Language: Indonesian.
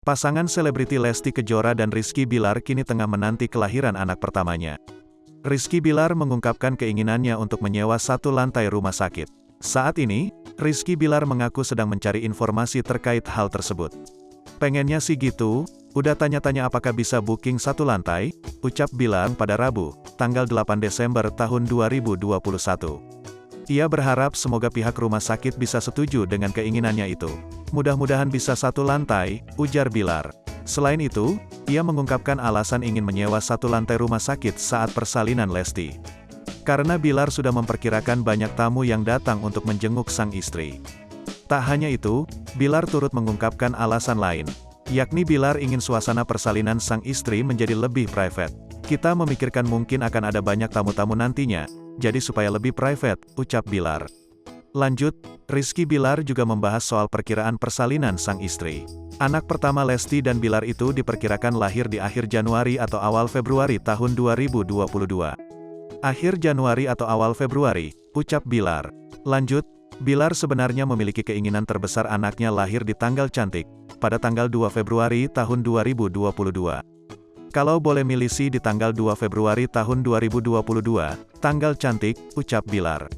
Pasangan selebriti Lesti Kejora dan Rizky Bilar kini tengah menanti kelahiran anak pertamanya. Rizky Bilar mengungkapkan keinginannya untuk menyewa satu lantai rumah sakit. Saat ini, Rizky Bilar mengaku sedang mencari informasi terkait hal tersebut. "Pengennya sih gitu, udah tanya-tanya apakah bisa booking satu lantai," ucap Bilar pada Rabu, tanggal 8 Desember tahun 2021. Ia berharap semoga pihak rumah sakit bisa setuju dengan keinginannya itu. "Mudah-mudahan bisa satu lantai," ujar Bilar. Selain itu, ia mengungkapkan alasan ingin menyewa satu lantai rumah sakit saat persalinan Lesti. Karena Bilar sudah memperkirakan banyak tamu yang datang untuk menjenguk sang istri. Tak hanya itu, Bilar turut mengungkapkan alasan lain, yakni Bilar ingin suasana persalinan sang istri menjadi lebih private. "Kita memikirkan mungkin akan ada banyak tamu-tamu nantinya, jadi supaya lebih private," ucap Bilar. Lanjut, Rizky Bilar juga membahas soal perkiraan persalinan sang istri. Anak pertama Lesti dan Bilar itu diperkirakan lahir di akhir Januari atau awal Februari tahun 2022. "Akhir Januari atau awal Februari," ucap Bilar. Lanjut, Bilar sebenarnya memiliki keinginan terbesar anaknya lahir di tanggal cantik, pada tanggal 2 Februari tahun 2022. "Kalau boleh milih sih di tanggal 2 Februari tahun 2022, tanggal cantik," ucap Bilar.